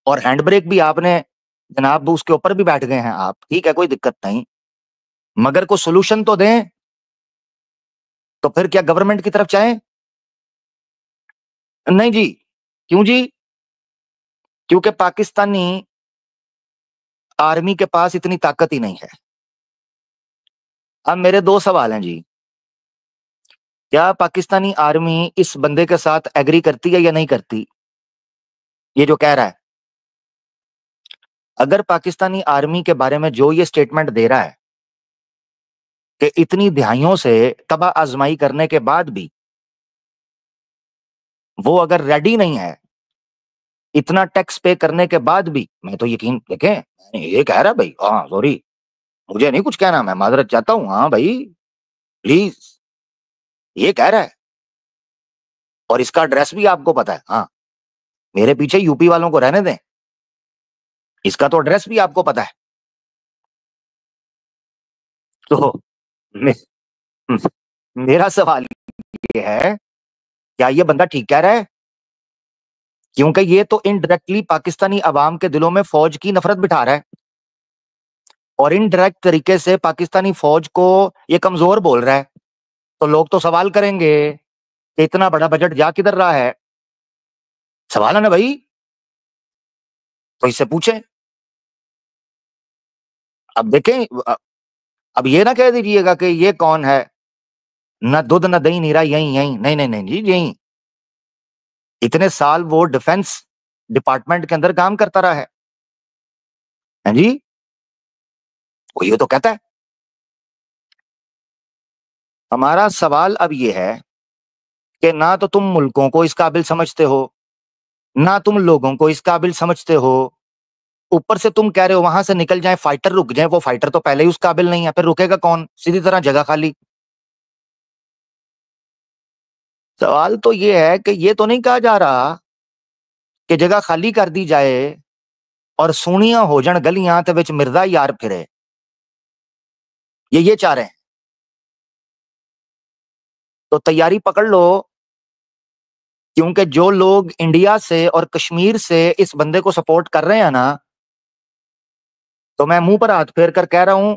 اور hand break بھی آپ نے جناب اس کے اوپر بھی بیٹھ گئے ہیں آپ، ٹھیک ہے کوئی دقت نہیں، مگر کوئی سولوشن تو دیں، تو پھر کیا گورنمنٹ کی طرف چاہیں؟ نہیں جی، کیوں جی؟ کیونکہ پاکستانی آرمی کے پاس اتنی طاقت ہی نہیں ہے۔ اب میرے دو سوال ہیں جی، کیا پاکستانی آرمی اس بندے کے ساتھ ایگری کرتی ہے یا نہیں کرتی، یہ جو کہہ رہا ہے؟ اگر پاکستانی آرمی کے بارے میں جو یہ سٹیٹمنٹ دے رہا ہے کہ اتنی دہائیوں سے تباہ آزمائی کرنے کے بعد بھی وہ اگر ریڈی نہیں ہے، اتنا ٹیکس پے کرنے کے بعد بھی، میں تو یقین دیکھیں یہ کہہ رہا بھائی، ہاں سوری مجھے نہیں کچھ کہنا، میں معذرت چاہتا ہوں، ہاں بھائی پلیز، یہ کہہ رہا ہے اور اس کا ایڈریس بھی آپ کو پتا ہے، ہاں میرے پیچھے یو پی والوں کو رہنے دیں، اس کا تو ایڈریس بھی آپ کو پتا ہے۔ تو میرا سوال یہ ہے، کیا یہ بندہ ٹھیک کہہ رہا ہے؟ کیونکہ یہ تو انڈائریکٹلی پاکستانی عوام کے دلوں میں فوج کی نفرت بٹھا رہا ہے، اور انڈائریکٹ طریقے سے پاکستانی فوج کو یہ کمزور بول رہا ہے، تو لوگ تو سوال کریں گے کہ اتنا بڑا بجٹ جا کدھر رہا ہے؟ سوال ہے نا بھائی، تو اس سے پوچھیں۔ اب دیکھیں، اب یہ نہ کہہ دیجئے گا کہ یہ کون ہے، نہ دودھ نہ دہی نیرا یہیں نہیں نہیں نہیں جی، یہیں اتنے سال وہ ڈیفنس ڈپارٹمنٹ کے اندر کام کرتا رہا ہے، ہاں جی، وہ یہ تو کہتا ہے۔ ہمارا سوال اب یہ ہے کہ نہ تو تم ملکوں کو اس قابل سمجھتے ہو، نہ تم لوگوں کو اس قابل سمجھتے ہو، اوپر سے تم کہہ رہے ہو وہاں سے نکل جائیں، فائٹر رک جائیں، وہ فائٹر تو پہلے ہی اس قابل نہیں ہے، پھر رکے گا کون؟ سیدھی طرح جگہ خالی۔ سوال تو یہ ہے کہ یہ تو نہیں کہا جا رہا کہ جگہ خالی کر دی جائے اور سونیاں ہو جن گلیاں تے وچ مرزا یار پھرے، یہ چاہ رہے ہیں؟ تو تیاری پکڑ لو، کیونکہ جو لوگ انڈیا سے اور کشمیر سے اس بندے کو سپورٹ کر رہے ہیں نا، تو میں منہ پر ہاتھ پھیر کر کہہ رہا ہوں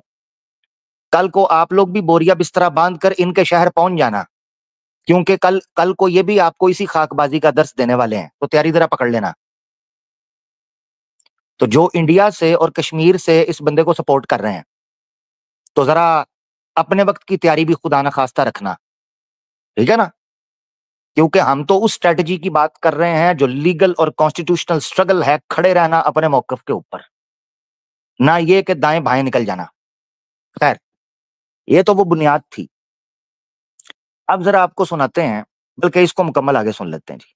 کل کو آپ لوگ بھی بوریا بسترا باندھ کر ان کے شہر پہنچ جانا، کیونکہ کل کو یہ بھی آپ کو اسی خاک بازی کا درس دینے والے ہیں، تو تیاری ذرا پکڑ لینا۔ تو جو انڈیا سے اور کشمیر سے اس بندے کو سپورٹ کر رہے ہیں، تو ذرا اپنے وقت کی تیاری بھی خدا نہ خواستہ رکھنا، ٹھیک ہے نا؟ کیونکہ ہم تو اس اسٹریٹجی کی بات کر رہے ہیں جو لیگل اور کانسٹیٹیوشنل سٹرگل ہے، کھڑے رہنا اپنے موقف کے اوپر، نہ یہ کہ دائیں بھائیں نکل جانا۔ خیر، یہ تو وہ بنیاد تھی۔ اب ذرا آپ کو سناتے ہیں، بلکہ اس کو مکمل آگے سن لیتے ہیں جی۔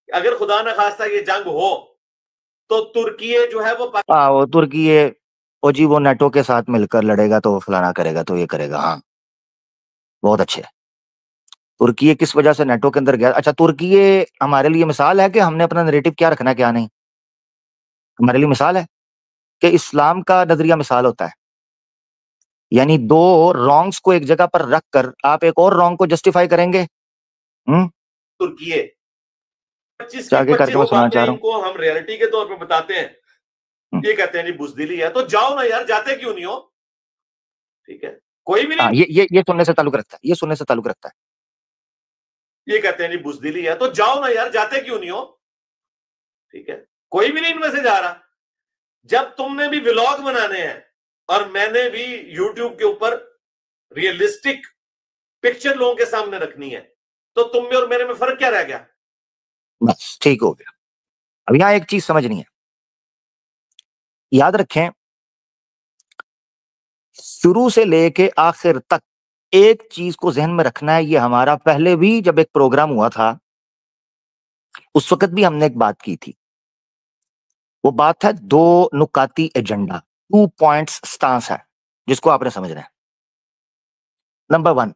اگر خدا نہ خواستہ یہ جنگ ہو تو ترکی جو ہے وہ ترکی وہ جی وہ نیٹو کے ساتھ مل کر لڑے گا تو فلانا کرے گا تو یہ کرے گا، ہاں بہت اچھے۔ ترکی کس وجہ سے نیٹو کے اندر گیا؟ اچھا، ترکی ہمارے لیے مثال ہے کہ ہم نے اپنا نریٹو کیا رکھنا کیا نہیں، ہمارے لیے مثال ہے کہ اسلام کا نظریہ مثال ہوتا ہے، یعنی دو رانگس کو ایک جگہ پر رکھ کر آپ ایک اور رانگ کو جسٹیفائی کریں گے۔ ترکی 25 آگے کر کے میں سنانا چاہ رہا ان کو ہم ریئلٹی کے طور پہ بتاتے ہیں، یہ کہتے ہیں نہیں بزدلی ہے، تو جاؤ نا یار، جاتے کیوں نہیں ہو؟ ٹھیک ہے، کوئی بھی نہیں، یہ سننے سے تعلق رکھتا ہے، یہ سننے سے تعلق رکھتا ہے، یہ کہتے ہیں نہیں بزدلی ہے، تو جاؤ نا یار، جاتے کیوں نہیں ہو؟ ٹھیک ہے، کوئی بھی نہیں ان میں سے جا رہا۔ جب تم نے بھی ولاگ بنانے ہیں اور میں نے بھی یوٹیوب کے اوپر ریئلسٹک پکچر لوگوں کے سامنے رکھنی ہے، تو تم میں اور میرے میں فرق کیا رہ گیا؟ بس ٹھیک ہو گیا۔ اب یہاں ایک چیز سمجھنی ہے، یاد رکھیں شروع سے لے کے آخر تک ایک چیز کو ذہن میں رکھنا ہے، یہ ہمارا پہلے بھی جب ایک پروگرام ہوا تھا اس وقت بھی ہم نے ایک بات کی تھی، وہ بات ہے دو نکاتی ایجنڈا، 2 پوائنٹس سٹانس ہے جس کو آپ نے سمجھنا ہے۔ نمبر 1،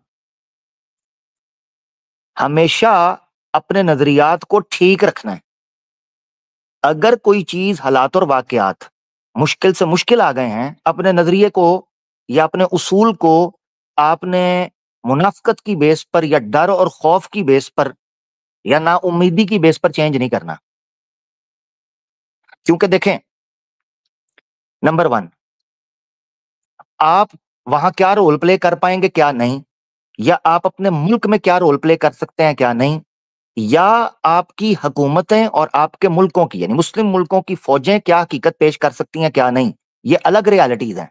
ہمیشہ اپنے نظریات کو ٹھیک رکھنا ہے۔ اگر کوئی چیز، حالات اور واقعات مشکل سے مشکل آ گئے ہیں، اپنے نظریے کو یا اپنے اصول کو آپ نے منافقت کی بیس پر یا ڈر اور خوف کی بیس پر یا نا امیدی کی بیس پر چینج نہیں کرنا۔ کیونکہ دیکھیں، نمبر 1، آپ وہاں کیا رول پلے کر پائیں گے کیا نہیں، یا آپ اپنے ملک میں کیا رول پلے کر سکتے ہیں کیا نہیں، یا آپ کی حکومتیں اور آپ کے ملکوں کی یعنی مسلم ملکوں کی فوجیں کیا حقیقت پیش کر سکتی ہیں کیا نہیں، یہ الگ ریالٹیز ہیں۔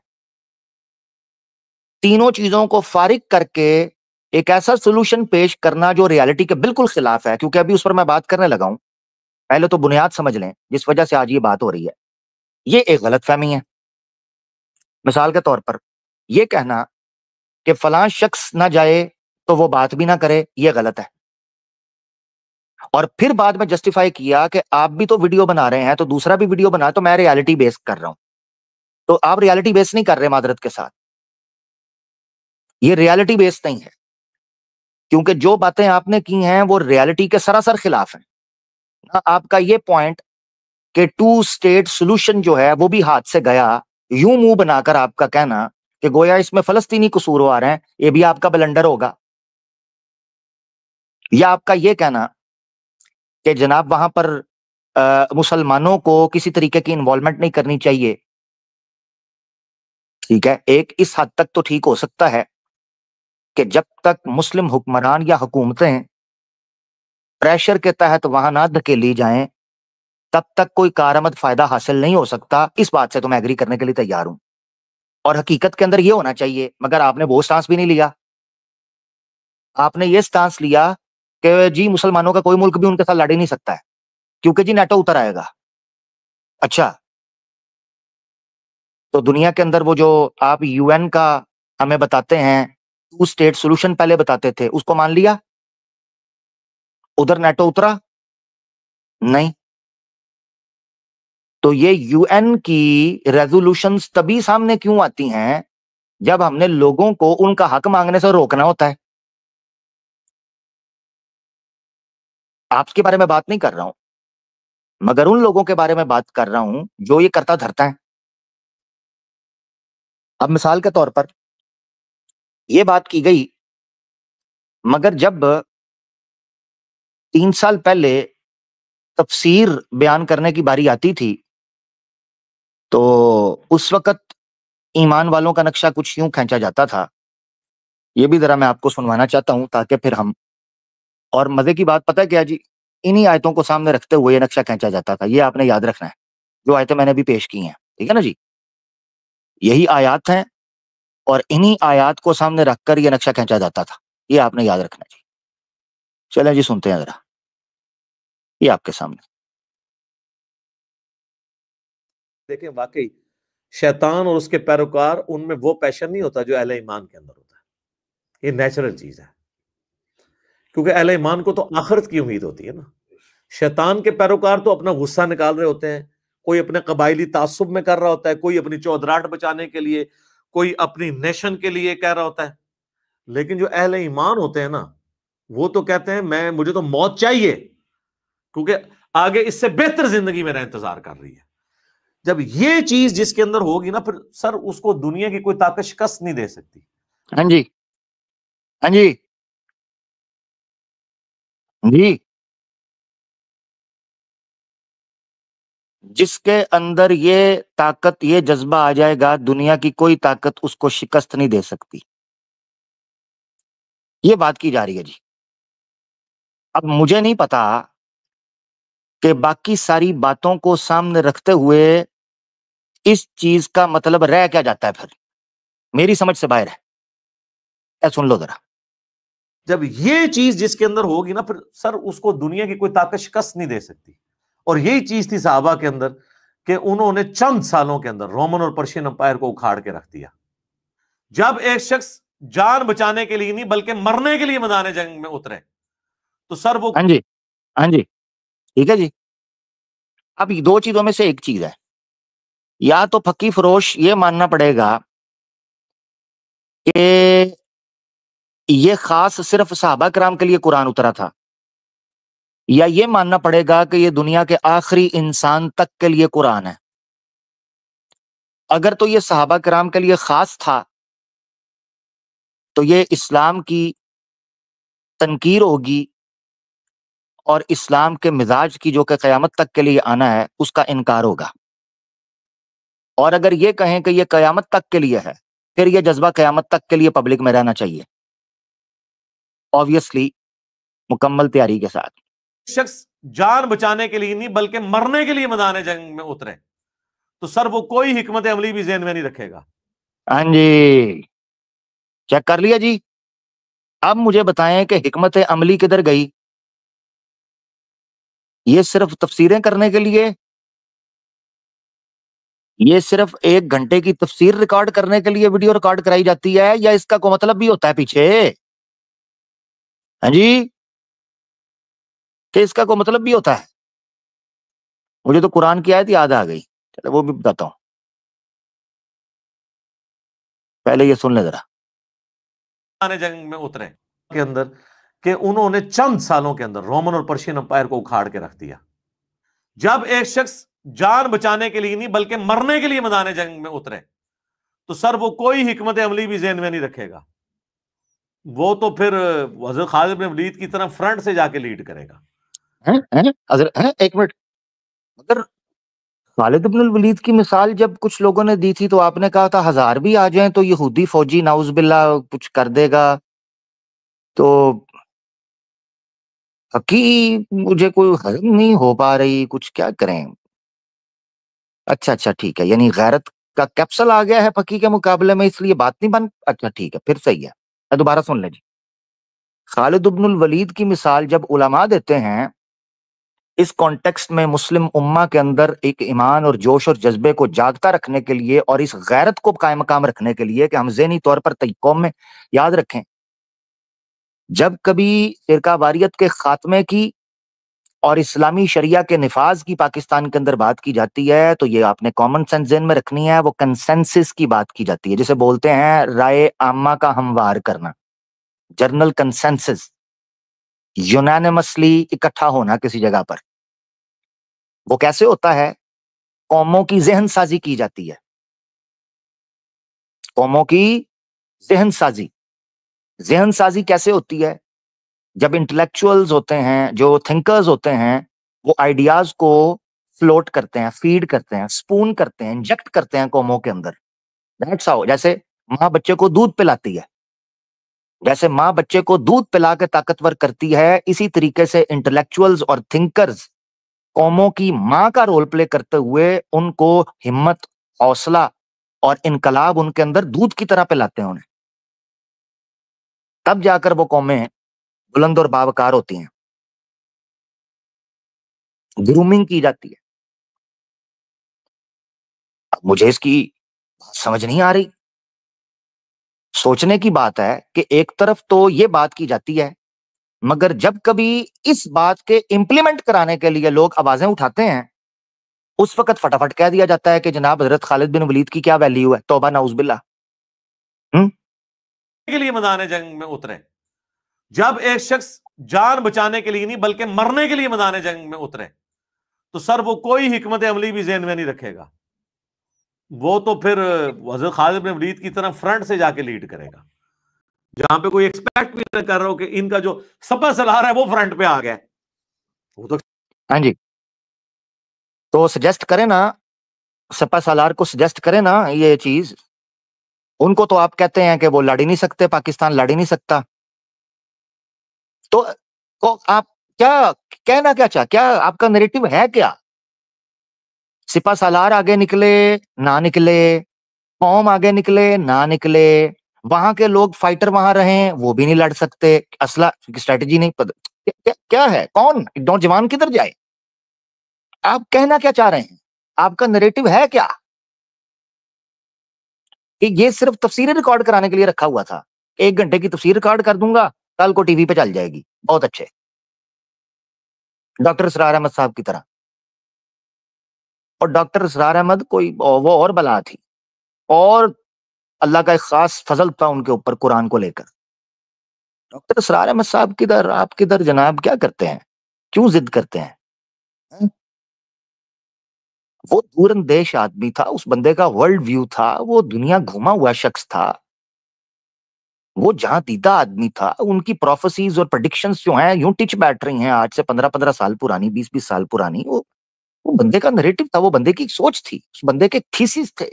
تینوں چیزوں کو فارغ کر کے ایک ایسا سولوشن پیش کرنا جو ریالٹی کے بالکل خلاف ہے، کیونکہ ابھی اس پر میں بات کرنے لگا ہوں، پہلے تو بنیاد سمجھ لیں جس وجہ سے آج یہ بات ہو رہی ہے، یہ ایک غلط فہمی ہے۔ مثال کے طور پر یہ کہنا کہ فلاں شخص نہ جائے تو وہ بات بھی نہ کرے، یہ غلط ہے۔ اور پھر بعد میں جسٹیفائی کیا کہ آپ بھی تو ویڈیو بنا رہے ہیں تو دوسرا بھی ویڈیو بنا تو میں ریالٹی بیس کر رہا ہوں، تو آپ ریالٹی بیس نہیں کر رہے معذرت کے ساتھ، یہ ریالٹی بیس نہیں ہے، کیونکہ جو باتیں آپ نے کی ہیں وہ ریالٹی کے سراسر خلاف ہیں۔ آپ کا یہ پوائنٹ کہ 2 اسٹیٹ سولوشن جو ہے وہ بھی ہاتھ سے گیا، یوں منہ بنا کر آپ کا کہنا کہ گویا اس میں فلسطینی قصوروار ہیں، یہ بھی آپ کا بلنڈر ہوگا۔ یا آپ کا یہ کہنا کہ جناب وہاں پر مسلمانوں کو کسی طریقے کی انوالومنٹ نہیں کرنی چاہیے، ٹھیک ہے، ایک اس حد تک تو ٹھیک ہو سکتا ہے کہ جب تک مسلم حکمران یا حکومتیں پریشر کے تحت وہاں نہ دھکیلی جائیں تب تک کوئی کارآمد فائدہ حاصل نہیں ہو سکتا، اس بات سے تو میں ایگری کرنے کے لیے تیار ہوں، اور حقیقت کے اندر یہ ہونا چاہیے، مگر آپ نے وہ سٹانس بھی نہیں لیا، آپ نے یہ سٹانس لیا کہ جی مسلمانوں کا کوئی ملک بھی ان کے ساتھ لڑ ہی نہیں سکتا ہے کیونکہ جی نیٹو اتر آئے گا۔ اچھا، تو دنیا کے اندر وہ جو آپ یو این کا ہمیں بتاتے ہیں 2 اسٹیٹ سولوشن پہلے بتاتے تھے، اس کو مان لیا؟ ادھر نیٹو اترا؟ نہیں۔ تو یہ یو این کی ریزولوشنز تبھی سامنے کیوں آتی ہیں جب ہم نے لوگوں کو ان کا حق مانگنے سے روکنا ہوتا ہے۔ آپ کے بارے میں بات نہیں کر رہا ہوں، مگر ان لوگوں کے بارے میں بات کر رہا ہوں جو یہ کرتا دھرتا ہے۔ اب مثال کے طور پر یہ بات کی گئی، مگر جب 3 سال پہلے تفسیر بیان کرنے کی باری آتی تھی تو اس وقت ایمان والوں کا نقشہ کچھ یوں کھینچا جاتا تھا، یہ بھی ذرا میں آپ کو سنوانا چاہتا ہوں تاکہ پھر ہم، اور مزے کی بات پتہ ہے کیا جی، انہی آیتوں کو سامنے رکھتے ہوئے یہ نقشہ کھینچا جاتا تھا، یہ آپ نے یاد رکھنا ہے، جو آیتیں میں نے بھی پیش کی ہیں، ٹھیک ہے نا جی، یہی آیات ہیں اور انہی آیات کو سامنے رکھ کر یہ نقشہ کھینچا جاتا تھا، یہ آپ نے یاد رکھنا جی۔ چلیں جی سنتے ہیں ذرا، یہ آپ کے سامنے۔ دیکھیں واقعی شیطان اور اس کے پیروکار ان میں وہ پیشن نہیں ہوتا جو اہل ایمان کے اندر ہوتا ہے، یہ نیچرل چیز ہے، کیونکہ اہل ایمان کو تو آخرت کی امید ہوتی ہے نا۔ شیطان کے پیروکار تو اپنا غصہ نکال رہے ہوتے ہیں، کوئی اپنے قبائلی تعصب میں کر رہا ہوتا ہے، کوئی اپنی چودراہٹ بچانے کے لیے، کوئی اپنی نیشن کے لیے کہہ رہا ہوتا ہے، لیکن جو اہل ایمان ہوتے ہیں نا وہ تو کہتے ہیں مجھے تو موت چاہیے، کیونکہ آگے اس سے بہتر زندگی میرا انتظار کر رہی ہے۔ جب یہ چیز جس کے اندر ہوگی نا، پھر سر اس کو دنیا کی کوئی طاقت شکست نہیں دے سکتی۔ ہاں جی، ہاں جی، جی، جس کے اندر یہ طاقت، یہ جذبہ آ جائے گا، دنیا کی کوئی طاقت اس کو شکست نہیں دے سکتی، یہ بات کی جا رہی ہے جی۔ اب مجھے نہیں پتا کہ باقی ساری باتوں کو سامنے رکھتے ہوئے اس چیز کا مطلب رہ کیا جاتا ہے، پھر میری سمجھ سے باہر ہے، اے سن لو ذرا۔ جب یہ چیز جس کے اندر ہوگی نا، پھر سر اس کو دنیا کی کوئی طاقت شکست نہیں دے سکتی، اور یہی چیز تھی صحابہ کے اندر کہ انہوں نے چند سالوں کے اندر رومن اور پرشین امپائر کو اکھاڑ کے رکھ دیا۔ جب ایک شخص جان بچانے کے لیے نہیں بلکہ مرنے کے لیے میدان جنگ میں اترے تو سر وہ، ہاں جی، ہاں جی، ٹھیک ہے جی۔ اب 2 چیزوں میں سے ایک چیز ہے، یا تو پھکی فروش یہ ماننا پڑے گا کہ یہ خاص صرف صحابہ کرام کے لیے قرآن اترا تھا، یا یہ ماننا پڑے گا کہ یہ دنیا کے آخری انسان تک کے لیے قرآن ہے۔ اگر تو یہ صحابہ کرام کے لیے خاص تھا تو یہ اسلام کی تنکیر ہوگی اور اسلام کے مزاج کی جو کہ قیامت تک کے لیے آنا ہے اس کا انکار ہوگا. اور اگر یہ کہیں کہ یہ قیامت تک کے لیے ہے پھر یہ جذبہ قیامت تک کے لیے پبلک میں رہنا چاہیے obviously مکمل تیاری کے ساتھ. شخص جان بچانے کے لیے نہیں بلکہ مرنے کے لیے میدان جنگ میں اترے تو سر وہ کوئی حکمت عملی بھی ذہن میں نہیں رکھے گا. ہاں جی چیک کر لیا جی. اب مجھے بتائیں کہ حکمت عملی کدھر گئی؟ یہ صرف تفسیریں کرنے کے لیے، یہ صرف 1 گھنٹے کی تفسیر ریکارڈ کرنے کے لیے ویڈیو ریکارڈ کرائی جاتی ہے یا اس کا کوئی مطلب بھی ہوتا ہے پیچھے؟ ہاں جی کہ اس کا کوئی مطلب بھی ہوتا ہے؟ مجھے تو قرآن کی آیت یاد آ گئی، چلو وہ بھی بتاتا ہوں، پہلے یہ سن لے ذرا. میدان جنگ میں اترے کے اندر کہ انہوں نے چند سالوں کے اندر رومن اور پرشین امپائر کو اکھاڑ کے رکھ دیا. جب ایک شخص جان بچانے کے لیے نہیں بلکہ مرنے کے لیے میدان جنگ میں اترے تو سر وہ کوئی حکمت عملی بھی ذہن میں نہیں رکھے گا. وہ تو پھر حضرت خالد بن ولید کی طرح فرنٹ سے جا کے لیڈ کرے گا. ایک منٹ، مگر خالد بن الولید کی مثال جب کچھ لوگوں نے دی تھی تو آپ نے کہا تھا 1000 بھی آ جائیں تو یہودی فوجی نعوذ باللہ کچھ کر دے گا. تو حقیقی مجھے کوئی ہضم نہیں ہو پا رہی، کچھ کیا کریں؟ اچھا ٹھیک ہے، یعنی غیرت کا کیپسول آ گیا ہے پکی کے مقابلے میں اس لیے بات نہیں بن. اچھا ٹھیک ہے پھر صحیح ہے، دوبارہ سن لیں جی. خالد بن الولید کی مثال جب علماء دیتے ہیں اس کانٹیکسٹ میں مسلم امہ کے اندر ایک ایمان اور جوش اور جذبے کو جاگتا رکھنے کے لیے اور اس غیرت کو قائم مقام رکھنے کے لیے کہ ہم ذہنی طور پر قوم میں یاد رکھیں جب کبھی فرقہ واریت کے خاتمے کی اور اسلامی شریعہ کے نفاذ کی پاکستان کے اندر بات کی جاتی ہے تو یہ آپ نے کامن سینس ذہن میں رکھنی ہے، وہ کنسنسس کی بات کی جاتی ہے جسے بولتے ہیں رائے عامہ کا ہموار کرنا، جرنل کنسنسس، یونانیمسلی اکٹھا ہونا کسی جگہ پر. وہ کیسے ہوتا ہے؟ قوموں کی ذہن سازی کی جاتی ہے، قوموں کی ذہن سازی کیسے ہوتی ہے؟ جب انٹلیکچوئلز ہوتے ہیں، جو تھنکرز ہوتے ہیں، وہ آئیڈیاز کو فلوٹ کرتے ہیں، فیڈ کرتے ہیں، سپون کرتے ہیں، انجیکٹ کرتے ہیں قوموں کے اندر. That's how. جیسے ماں بچے کو دودھ پلاتی ہے، جیسے ماں بچے کو دودھ پلا کے طاقتور کرتی ہے، اسی طریقے سے انٹلیکچوئلز اور تھنکرز قوموں کی ماں کا رول پلے کرتے ہوئے ان کو ہمت، حوصلہ اور انقلاب ان کے اندر دودھ کی طرح پلاتے ہیں انہیں. تب جا کر وہ قومیں بلند اور باوقار ہوتی ہیں. گرومنگ کی جاتی ہے. اب مجھے اس کی بات سمجھ نہیں آ رہی. سوچنے کی بات ہے کہ ایک طرف تو یہ بات کی جاتی ہے مگر جب کبھی اس بات کے امپلیمنٹ کرانے کے لیے لوگ آوازیں اٹھاتے ہیں اس وقت فٹافٹ کہہ دیا جاتا ہے کہ جناب حضرت خالد بن ولید کی کیا ویلیو ہے، توبہ نعوذ باللہ. کے لیے میدان جنگ میں اترے. جب ایک شخص جان بچانے کے لیے نہیں بلکہ مرنے کے لیے میدان جنگ میں اترے تو سر وہ کوئی حکمت عملی بھی ذہن میں نہیں رکھے گا. وہ تو پھر حضرت خالد بن ولید کی طرح فرنٹ سے جا کے لیڈ کرے گا، جہاں پہ کوئی ایکسپیکٹ بھی نہ کر رہا ہو کہ ان کا جو سپہ سالار ہے وہ فرنٹ پہ آ گیا. وہ تو ہاں جی تو سجیسٹ کریں نا، سپہ سالار کو سجیسٹ کریں نا یہ چیز. ان کو تو آپ کہتے ہیں کہ وہ لڑ ہی نہیں سکتے، پاکستان لڑ ہی نہیں سکتا. تو آپ کیا کہنا کیا آپ کا نیریٹو ہے کیا؟ سپہ سالار آگے نکلے نہ نکلے، قوم آگے نکلے نہ نکلے، وہاں کے لوگ فائٹر وہاں رہیں وہ بھی نہیں لڑ سکتے، اسلحہ اسٹریٹجی نہیں پتہ کیا ہے، کون نوجوان کدھر جائے؟ آپ کہنا کیا چاہ رہے ہیں؟ آپ کا نیریٹو ہے کیا؟ کہ یہ صرف تفسیریں ریکارڈ کرانے کے لیے رکھا ہوا تھا، 1 گھنٹے کی تفسیر ریکارڈ کر دوں گا کل کو ٹی وی پہ چل جائے گی، بہت اچھے، ڈاکٹر اسرار احمد صاحب کی طرح. اور ڈاکٹر اسرار احمد کوئی وہ اور بلا تھی، اور اللہ کا ایک خاص فضل تھا ان کے اوپر قرآن کو لے کر. ڈاکٹر اسرار احمد صاحب کدھر، آپ کدھر جناب، کیا کرتے ہیں، کیوں ضد کرتے ہیں؟ وہ دور اندیش آدمی تھا، اس بندے کا ورلڈ ویو تھا، وہ دنیا گھوما ہوا شخص تھا. وہ جہاں دیدہ آدمی تھا، ان کی پروفیسیز اور پریڈکشنز جو ہیں یوں ٹچ بیٹھ رہی ہیں آج سے 15 سال پرانی، 20 سال پرانی. وہ بندے کا نریٹو تھا، وہ بندے کی سوچ تھی، اس بندے کے تھیسس تھے.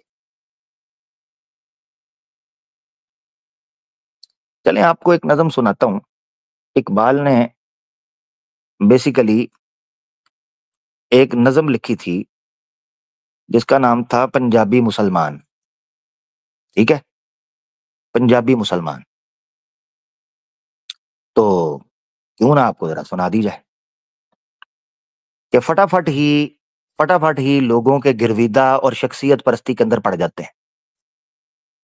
چلیں آپ کو ایک نظم سناتا ہوں. اقبال نے بیسیکلی ایک نظم لکھی تھی جس کا نام تھا پنجابی مسلمان. ٹھیک ہے، پنجابی مسلمان. تو کیوں نہ آپ کو ذرا سنا دی جائے کہ فٹافٹ ہی لوگوں کے گرویدہ اور شخصیت پرستی کے اندر پڑ جاتے ہیں.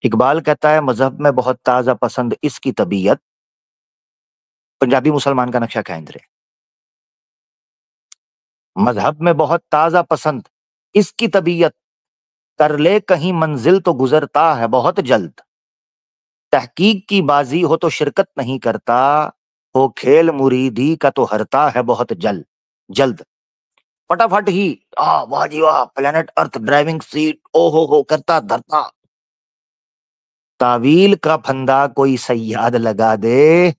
اقبال کہتا ہے مذہب میں بہت تازہ پسند اس کی طبیعت. پنجابی مسلمان کا نقشہ کھینچ رہے. مذہب میں بہت تازہ پسند اس کی طبیعت، کر لے کہیں منزل تو گزرتا ہے بہت جلد. تحقیق کی بازی ہو تو شرکت نہیں کرتا، ہو کھیل مریدی کا تو ہرتا ہے بہت جلد. فٹافٹ ہی واہ جی واہ، پلانٹ ارتھ ڈرائیونگ سیٹ او ہو کرتا دھرتا. تعویل کا پھندا کوئی سیاد لگا دے،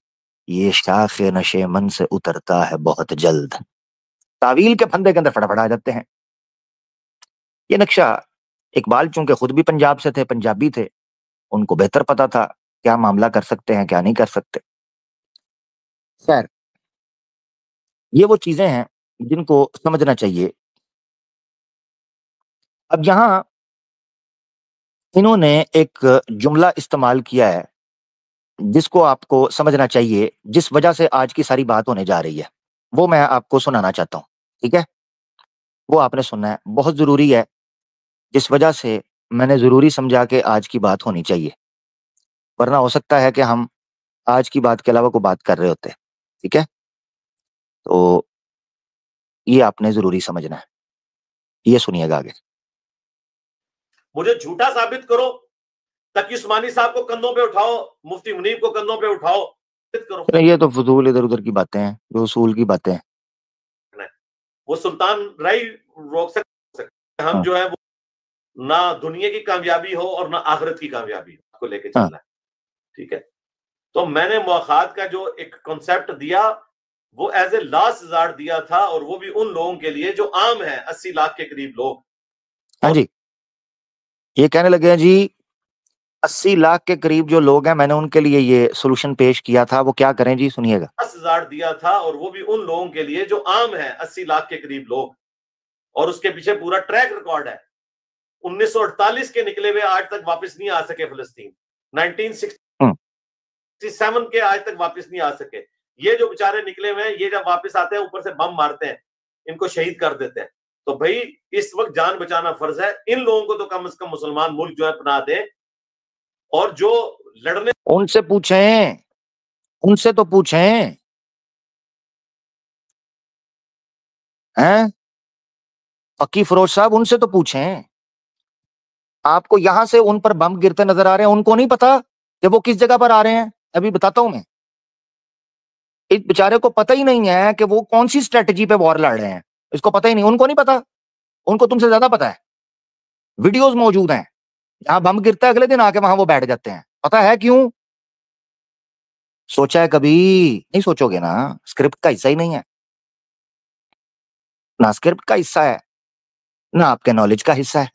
یہ شاخ نشے من سے اترتا ہے بہت جلد. تعویل کے پھندے کے اندر فٹافٹ آ جاتے ہیں. یہ نقشہ اقبال چونکہ خود بھی پنجاب سے تھے، پنجابی تھے، ان کو بہتر پتا تھا کیا معاملہ کر سکتے ہیں کیا نہیں کر سکتے. خیر، یہ وہ چیزیں ہیں جن کو سمجھنا چاہیے. اب یہاں انہوں نے ایک جملہ استعمال کیا ہے جس کو آپ کو سمجھنا چاہیے، جس وجہ سے آج کی ساری بات ہونے جا رہی ہے. وہ میں آپ کو سنانا چاہتا ہوں. ٹھیک ہے، وہ آپ نے سننا ہے، بہت ضروری ہے، جس وجہ سے میں نے ضروری سمجھا کہ آج کی بات ہونی چاہیے، ورنہ ہو سکتا ہے کہ ہم آج کی بات کے علاوہ کوئی بات کر رہے ہوتے. ٹھیک ہے، تو یہ آپ نے ضروری سمجھنا ہے. یہ سنیے گا آگے. مجھے جھوٹا ثابت کرو، تقی عثمانی صاحب کو کندھوں پہ اٹھاؤ، مفتی منیب کو کندھوں پہ اٹھاؤ، کرو. یہ تو فضول ادھر ادھر کی باتیں ہیں، جو اصول کی باتیں ہیں. وہ سلطان رائی روک سکتے. ہم جو ہے وہ نہ دنیا کی کامیابی ہو اور نہ آخرت کی کامیابی کو لے کے چلنا ہے. ٹھیک ہے، تو میں نے مواخات کا جو ایک کنسپٹ دیا وہ ایز اے لاسٹ ریزارٹ دیا تھا، اور وہ بھی ان لوگوں کے لیے جو عام ہیں، 80 لاکھ کے قریب لوگ. ہاں جی، یہ کہنے لگے ہیں جی 80 لاکھ کے قریب جو لوگ ہیں، میں نے ان کے لیے یہ سولوشن پیش کیا تھا. وہ کیا کریں جی، سنیے گا. 10,000 دیا تھا، اور وہ بھی ان لوگوں کے لیے جو عام ہیں، 80 لاکھ کے قریب لوگ. اور اس کے پیچھے پورا ٹریک ریکارڈ ہے. 1948 کے نکلے ہوئے آج تک واپس نہیں آ سکے فلسطین. 1967 کے آج تک واپس نہیں آ سکے. یہ جو بیچارے نکلے ہوئے ہیں، یہ جب واپس آتے ہیں اوپر سے بم مارتے ہیں، ان کو شہید کر دیتے ہیں. تو بھائی اس وقت جان بچانا فرض ہے. ان لوگوں کو تو کم از کم مسلمان ملک جو ہے پناہ دے. اور جو لڑنے ان سے پوچھیں، ان سے تو پوچھیں فقی فروز صاحب، ان سے تو پوچھیں. آپ کو یہاں سے ان پر بم گرتے نظر آ رہے ہیں، ان کو نہیں پتا کہ وہ کس جگہ پر آ رہے ہیں. ابھی بتاتا ہوں میں. اس بیچارے کو پتہ ہی نہیں ہے کہ وہ کون سی اسٹریٹجی پہ وار لڑ رہے ہیں. اس کو پتہ ہی نہیں، ان کو نہیں پتا. ان کو تم سے زیادہ پتا ہے. ویڈیوز موجود ہیں، جہاں بم گرتا ہے اگلے دن آ کے وہاں وہ بیٹھ جاتے ہیں. پتا ہے کیوں؟ سوچا ہے کبھی؟ نہیں سوچو گے نا. اسکرپٹ کا حصہ ہی نہیں ہے، نہ اسکرپٹ کا حصہ ہے، نہ آپ کے نالج کا حصہ ہے.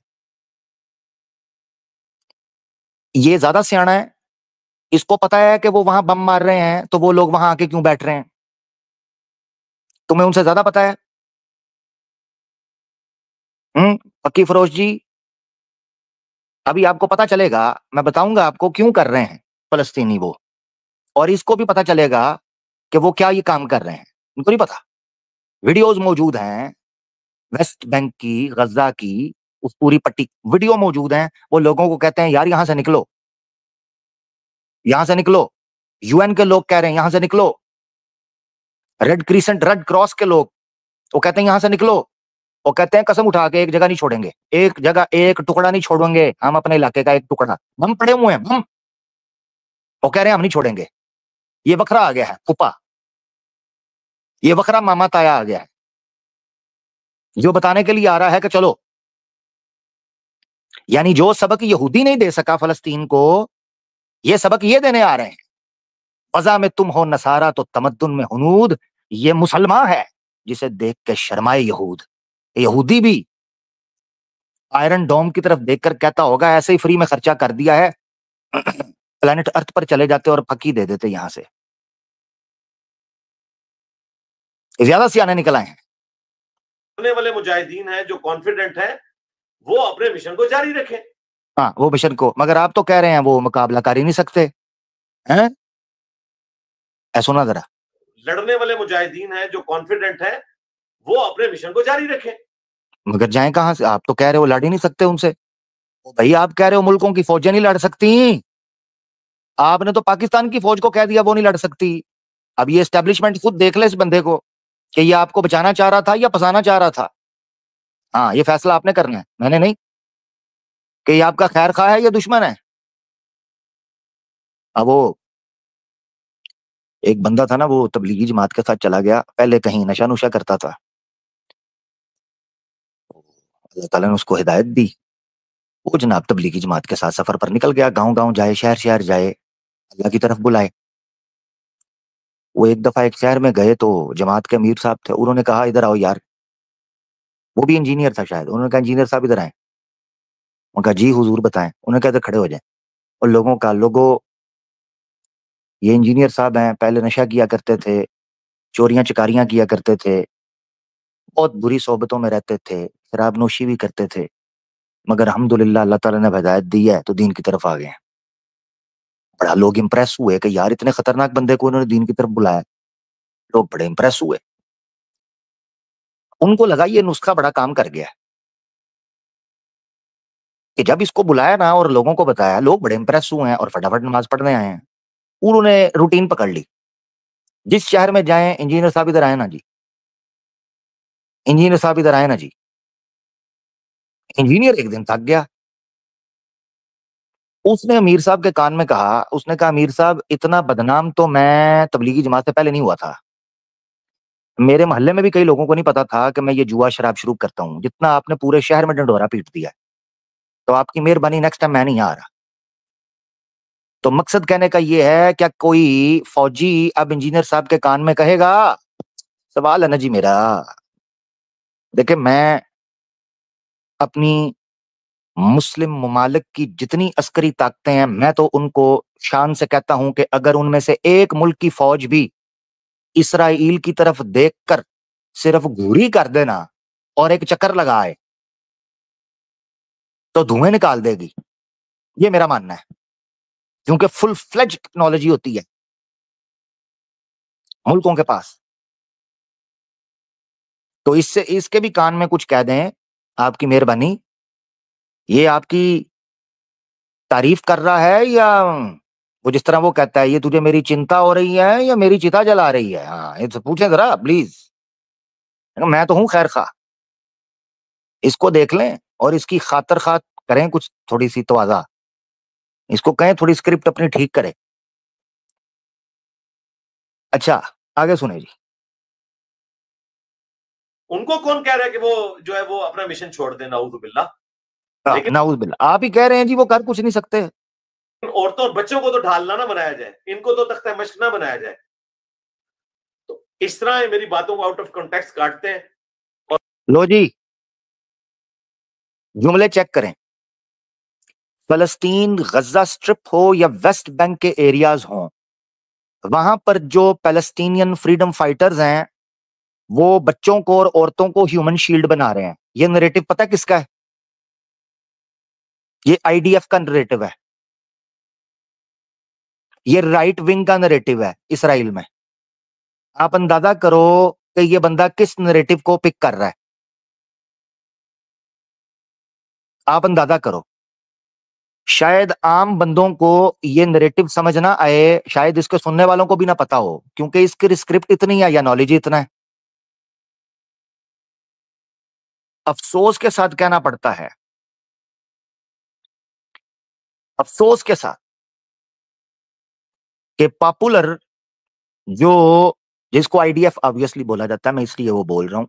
یہ زیادہ سیاںا ہے. اس کو پتا ہے کہ وہ وہاں بم مار رہے ہیں تو وہ لوگ وہاں آ کے کیوں بیٹھ رہے ہیں. تمہیں ان سے زیادہ پتا ہے. فقی فروز جی، ابھی آپ کو پتا چلے گا، میں بتاؤں گا آپ کو کیوں کر رہے ہیں فلسطینی وہ. اور اس کو بھی پتا چلے گا کہ وہ کیا یہ کام کر رہے ہیں. ان کو نہیں پتا. ویڈیوز موجود ہیں ویسٹ بینک کی، غزہ کی، اس پوری پٹی ویڈیو موجود ہیں. وہ لوگوں کو کہتے ہیں یار یہاں سے نکلو، یہاں سے نکلو. یو این کے لوگ کہہ رہے ہیں یہاں سے نکلو. ریڈ کریسنٹ، ریڈ کراس کے لوگ وہ کہتے ہیں یہاں سے نکلو. وہ کہتے ہیں قسم اٹھا کے ایک جگہ نہیں چھوڑیں گے، ایک جگہ ایک ٹکڑا نہیں چھوڑیں گے ہم اپنے علاقے کا. ایک ٹکڑا بم پڑے ہوئے ہیں، بم. وہ کہہ رہے ہیں ہم نہیں چھوڑیں گے. یہ بکرا آ گیا ہے پھپا، یہ بکرا ماما تایا آ گیا ہے، جو بتانے کے لیے آ رہا ہے کہ چلو. یعنی جو سبق یہودی نہیں دے سکا فلسطین کو، یہ سبق یہ دینے آ رہے ہیں. فضا میں تم ہو نصارہ تو تمدن میں ہنود، یہ مسلمان ہے جسے دیکھ کے شرمائے یہود. یہودی بھی آئرن ڈوم کی طرف دیکھ کر کہتا ہوگا ایسے ہی فری میں خرچہ کر دیا ہے، پلانٹ ارتھ پر چلے جاتے اور پھکی دے دیتے یہاں سے. زیادہ سیانے نکل آئے ہیں. لڑنے والے مجاہدین ہیں جو کانفیڈنٹ ہیں وہ اپنے مشن کو جاری رکھیں. ہاں وہ مشن کو، مگر آپ تو کہہ رہے ہیں وہ مقابلہ کر ہی نہیں سکتے ہیں. اے سنا ذرا، لڑنے والے مجاہدین ہیں جو کانفیڈنٹ ہیں وہ اپنے مشن کو جاری رکھیں. مگر جائیں کہاں سے؟ آپ تو کہہ رہے ہو لڑ ہی نہیں سکتے ان سے. بھائی آپ کہہ رہے ہو ملکوں کی فوجیں نہیں لڑ سکتی، آپ نے تو پاکستان کی فوج کو کہہ دیا وہ نہیں لڑ سکتی. اب یہ اسٹیبلشمنٹ خود دیکھ لے اس بندے کو کہ یہ آپ کو بچانا چاہ رہا تھا یا پسانا چاہ رہا تھا. ہاں یہ فیصلہ آپ نے کرنا ہے، میں نے نہیں، کہ یہ آپ کا خیر خواہ ہے یا دشمن ہے. اب وہ ایک بندہ تھا نا، وہ تبلیغی جماعت کے ساتھ چلا گیا، پہلے کہیں نشہ نشہ کرتا تھا، اللہ تعالیٰ نے اس کو ہدایت دی، وہ جناب تبلیغی جماعت کے ساتھ سفر پر نکل گیا، گاؤں گاؤں جائے، شہر شہر جائے، اللہ کی طرف بلائے. وہ ایک دفعہ ایک شہر میں گئے تو جماعت کے امیر صاحب تھے، انہوں نے کہا ادھر آؤ یار. وہ بھی انجینئر تھا شاید، انہوں نے کہا انجینئر صاحب ادھر آئیں. انہوں نے کہا جی حضور بتائیں. انہوں نے کہا ادھر کھڑے ہو جائیں. اور لوگوں یہ انجینئر صاحب ہیں، پہلے نشہ کیا کرتے تھے، چوریاں چکاریاں کیا کرتے تھے، بہت بری صحبتوں میں رہتے تھے، شراب نوشی بھی کرتے تھے، مگر الحمدللہ اللہ تعالیٰ نے ہدایت دی ہے تو دین کی طرف آ گئے ہیں. بڑا لوگ امپریس ہوئے کہ یار اتنے خطرناک بندے کو انہوں نے دین کی طرف بلایا. لوگ بڑے امپریس ہوئے، ان کو لگا یہ نسخہ بڑا کام کر گیا کہ جب اس کو بلایا نا اور لوگوں کو بتایا، لوگ بڑے امپریس ہوئے ہیں اور فٹافٹ نماز پڑھنے آئے ہیں. انہوں نے روٹین پکڑ لی، جس شہر میں جائیں انجینئر صاحب ادھر آئے نا جی، انجینئر صاحب ادھر آئے نا جی. انجینئر ایک دن تھک گیا، اس نے امیر صاحب کے کان میں کہا، اس نے کہا امیر صاحب اتنا بدنام تو میں تبلیغی جماعت سے پہلے نہیں ہوا تھا. میرے محلے میں بھی کئی لوگوں کو نہیں پتا تھا کہ میں یہ جوا شراب شروع کرتا ہوں، جتنا آپ نے پورے شہر میں ڈنڈورا پیٹ دیا ہے. تو آپ کی مہربانی، نیکسٹ ٹائم میں نہیں آ رہا. تو مقصد کہنے کا یہ ہے، کیا کوئی فوجی اب انجینئر صاحب کے کان میں کہے گا؟ سوال ہے نا جی میرا. دیکھیں میں اپنی مسلم ممالک کی جتنی عسکری طاقتیں ہیں، میں تو ان کو شان سے کہتا ہوں کہ اگر ان میں سے ایک ملک کی فوج بھی اسرائیل کی طرف دیکھ کر صرف گھوری کر دینا اور ایک چکر لگائے تو دھوئیں نکال دے گی. یہ میرا ماننا ہے، کیونکہ فل فلیج ٹیکنالوجی ہوتی ہے ملکوں کے پاس. تو اس کے بھی کان میں کچھ کہہ دیں، آپ کی مہربانی. یہ آپ کی تعریف کر رہا ہے یا وہ جس طرح وہ کہتا ہے یہ تجھے میری چنتا ہو رہی ہے یا میری چتا جلا رہی ہے؟ ہاں یہ تو پوچھیں ذرا پلیز. میں تو ہوں خیر خواہ، اس کو دیکھ لیں اور اس کی خاطر خواہ کریں کچھ تھوڑی سی تواضع. اس کو کہیں تھوڑی اسکرپٹ اپنی ٹھیک کرے. اچھا آگے سنیں جی. ان کو کون کہہ رہا ہے کہ وہ جو ہے وہ اپنا مشن چھوڑ دیں، نعوذ باللہ. لیکن نعوذ باللہ، آپ ہی کہہ رہے ہیں جی وہ کر کچھ نہیں سکتے. عورتوں اور بچوں کو تو ڈھالنا نہ بنایا جائے، ان کو تو تختہ مشق نہ بنایا جائے. تو اس طرح میری باتوں کو آؤٹ آف کانٹیکسٹ کاٹتے ہیں. لو جی جملے چیک کریں. فلسطین غزہ سٹرپ ہو یا ویسٹ بینک کے ایریاز ہوں، وہاں پر جو پیلسٹینین فریڈم فائٹرز ہیں وہ بچوں کو اور عورتوں کو ہیومن شیلڈ بنا رہے ہیں. یہ نریٹو پتہ کس کا ہے؟ یہ آئی ڈی ایف کا نریٹو ہے، یہ رائٹ ونگ کا نریٹو ہے اسرائیل میں. آپ اندازہ کرو کہ یہ بندہ کس نریٹو کو پک کر رہا ہے. آپ اندازہ کرو. شاید عام بندوں کو یہ نریٹو سمجھ نہ آئے، شاید اس کے سننے والوں کو بھی نہ پتا ہو، کیونکہ اس کی اسکرپٹ اتنی ہے یا نالج اتنا ہے. افسوس کے ساتھ کہنا پڑتا ہے، افسوس کے ساتھ، کہ پاپولر جو جس کو آئی ڈی ایف آبویسلی بولا جاتا ہے، میں اس لیے وہ بول رہا ہوں،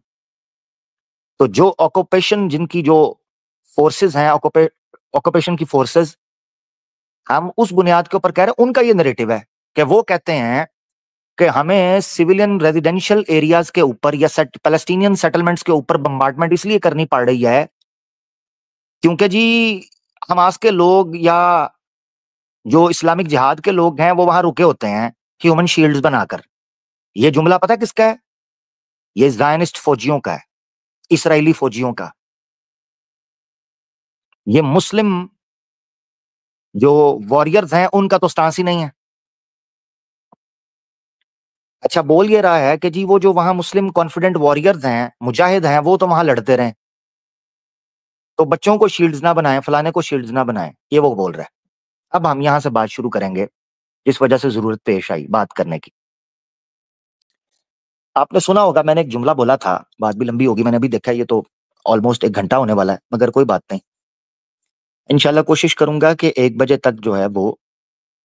تو جو آکوپیشن جن کی جو فورسز ہیں، آکوپیشن کی فورسز، ہم اس بنیاد کے اوپر کہہ رہے ہیں ان کا یہ نریٹو ہے کہ وہ کہتے ہیں کہ ہمیں سویلین ریزیڈینشل ایریاز کے اوپر یا پیلسٹینین سیٹلمنٹس کے اوپر بمبارڈمنٹ اس لیے کرنی پڑ رہی ہے کیونکہ جی حماس کے لوگ یا جو اسلامک جہاد کے لوگ ہیں وہ وہاں رکے ہوتے ہیں ہیومن شیلڈز بنا کر. یہ جملہ پتہ کس کا ہے؟ یہ زائنسٹ فوجیوں کا ہے, اسرائیلی فوجیوں کا. یہ مسلم جو واریئرز ہیں ان کا تو سٹانس ہی نہیں ہے. اچھا بول یہ رہا ہے کہ جی وہ جو وہاں مسلم کانفیڈنٹ واریئرز ہیں, مجاہد ہیں, وہ تو وہاں لڑتے رہیں, تو بچوں کو شیلڈز نہ بنائیں, فلانے کو شیلڈز نہ بنائیں, یہ وہ بول رہا ہے. اب ہم یہاں سے بات شروع کریں گے جس وجہ سے ضرورت پیش آئی بات کرنے کی. آپ نے سنا ہوگا میں نے ایک جملہ بولا تھا, بات بھی لمبی ہوگی, میں نے ابھی دیکھا یہ تو آلموسٹ 1 گھنٹہ ہونے والا ہے, مگر کوئی بات نہیں, انشاءاللہ کوشش کروں گا کہ 1 بجے تک جو ہے وہ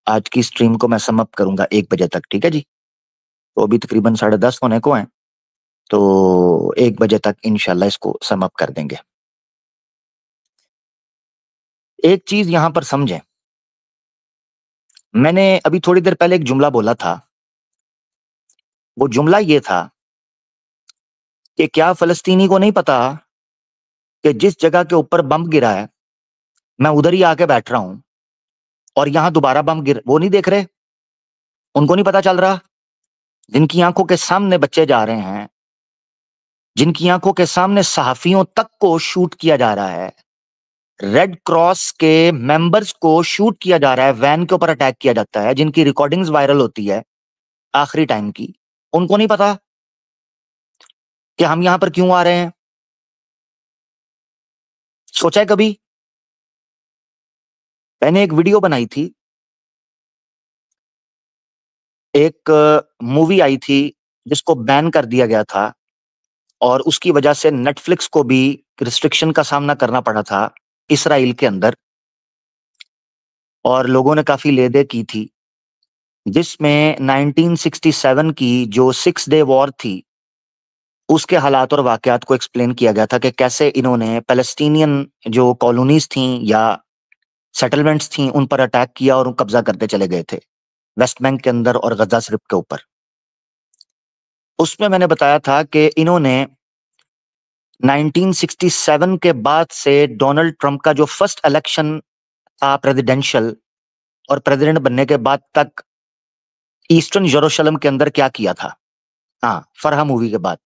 آج کی سٹریم کو میں سم اپ کروں گا 1 بجے تک, ٹھیک ہے جی. تو ابھی تقریباً 10:30 ہونے کو ہیں, تو 1 بجے تک انشاءاللہ اس کو سم اپ کر دیں گے. ایک چیز یہاں پر سمجھیں, میں نے ابھی تھوڑی دیر پہلے ایک جملہ بولا تھا, وہ جملہ یہ تھا کہ کیا فلسطینی کو نہیں پتا کہ جس جگہ کے اوپر بم گرا ہے میں ادھر ہی آ کے بیٹھ رہا ہوں اور یہاں دوبارہ بم وہ نہیں دیکھ رہے, ان کو نہیں پتا چل رہا, جن کی آنکھوں کے سامنے بچے جا رہے ہیں, جن کی آنکھوں کے سامنے صحافیوں تک کو شوٹ کیا جا رہا ہے, ریڈ کراس کے ممبرز کو شوٹ کیا جا رہا ہے, وین کے اوپر اٹیک کیا جاتا ہے, جن کی ریکارڈنگز وائرل ہوتی ہے آخری ٹائم کی, ان کو نہیں پتا کہ ہم یہاں پر کیوں آ رہے ہیں. سوچا ہے کبھی؟ میں نے ایک ویڈیو بنائی تھی, ایک مووی آئی تھی جس کو بین کر دیا گیا تھا اور اس کی وجہ سے نیٹ فلکس کو بھی ریسٹرکشن کا سامنا کرنا پڑا تھا اسرائیل کے اندر, اور لوگوں نے کافی لے دے کی تھی, جس میں 1967 کی جو 6 ڈے وار تھی اس کے حالات اور واقعات کو ایکسپلین کیا گیا تھا کہ کیسے انہوں نے پیلسٹینین جو کالونیز تھیں یا سیٹلمنٹس تھیں ان پر اٹیک کیا اور قبضہ کرتے چلے گئے تھے ویسٹ بینک کے اندر اور غزہ سرپ کے اوپر. اس میں نے بتایا تھا کہ انہوں نے 1967 کے بعد سے ڈونلڈ ٹرمپ کا جو فرسٹ الیکشن تھا پریزیڈینشل, اور پریزیڈنٹ بننے کے بعد تک ایسٹرن یروشلم کے اندر کیا کیا تھا. ہاں, فرحہ مووی کے بعد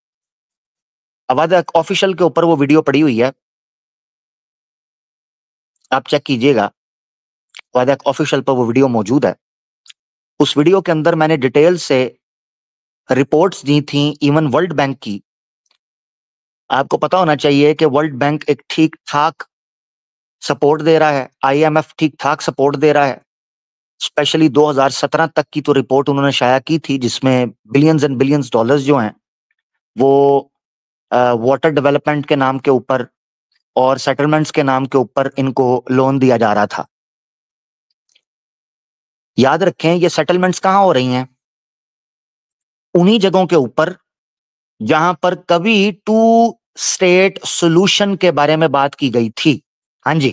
آواز آفیشیل کے اوپر وہ ویڈیو پڑی ہوئی ہے, آپ چیک کیجئے گا, آواز آفیشیل پر وہ ویڈیو موجود ہے. اس ویڈیو کے اندر میں نے ڈیٹیل سے رپورٹس دی تھیں ایون ورلڈ بینک کی. آپ کو پتا ہونا چاہیے کہ ورلڈ بینک ایک ٹھیک ٹھاک سپورٹ دے رہا ہے, آئی ایم ایف ٹھیک ٹھاک سپورٹ دے رہا ہے, اسپیشلی 2017 تک کی تو رپورٹ انہوں نے شائع کی تھی جس میں بلینز اینڈ بلینز ڈالرز جو ہیں وہ واٹر ڈیولپمنٹ کے نام کے اوپر اور سیٹلمنٹس کے نام کے اوپر ان کو لون دیا جا رہا تھا. یاد رکھیں یہ سیٹلمنٹس کہاں ہو رہی ہیں؟ انہی جگہوں کے اوپر جہاں پر کبھی 2 اسٹیٹ سولوشن کے بارے میں بات کی گئی تھی. ہاں جی,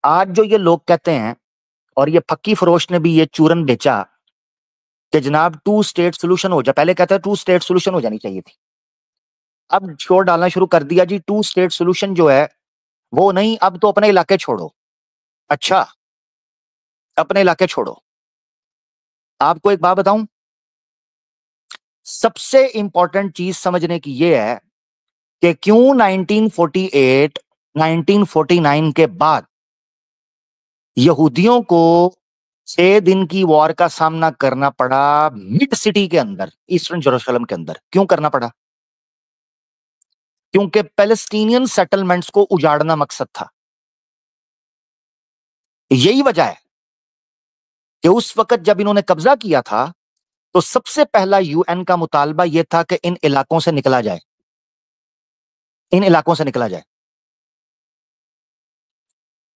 آج جو یہ لوگ کہتے ہیں, اور یہ پھکی فروش نے بھی یہ چورن بیچا کہ جناب 2 اسٹیٹ سولوشن ہو جائے, پہلے کہتے ہیں 2 اسٹیٹ سولوشن ہو جانی چاہیے تھی, اب شور ڈالنا شروع کر دیا جی 2 اسٹیٹ سولوشن جو ہے وہ نہیں, اب تو اپنے علاقے چھوڑو. اچھا, اپنے علاقے چھوڑو. آپ کو ایک بات بتاؤں, سب سے امپورٹنٹ چیز سمجھنے کی یہ ہے کہ کیوں 1948 1949 کے بعد یہودیوں کو 6 دن کی وار کا سامنا کرنا پڑا مڈ سٹی کے اندر, ایسٹرن یروشلم کے اندر. کیوں کرنا پڑا؟ کیونکہ پیلسٹینین سیٹلمنٹس کو اجاڑنا مقصد تھا. یہی وجہ ہے کہ اس وقت جب انہوں نے قبضہ کیا تھا تو سب سے پہلا یو این کا مطالبہ یہ تھا کہ ان علاقوں سے نکلا جائے, ان علاقوں سے نکلا جائے.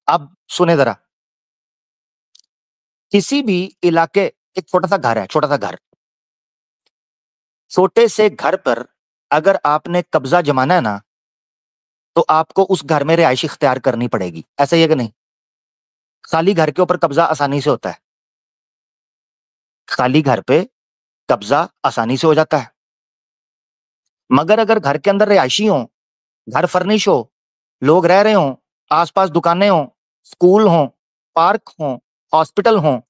اب سنیں ذرا, کسی بھی علاقے, ایک چھوٹا سا گھر ہے, چھوٹا سا گھر, چھوٹے سے گھر پر اگر آپ نے قبضہ جمانا ہے نا تو آپ کو اس گھر میں رہائش اختیار کرنی پڑے گی, ایسا ہی ہے کہ نہیں؟ خالی گھر کے اوپر قبضہ آسانی سے ہوتا ہے. خالی گھر پہ قبضہ آسانی سے ہو جاتا ہے. مگر اگر گھر کے اندر رہائشی ہوں, گھر فرنش ہو, لوگ رہ رہے ہوں, آس پاس دکانیں ہوں, اسکول ہوں, پارک ہوں, ہاسپٹل ہوں,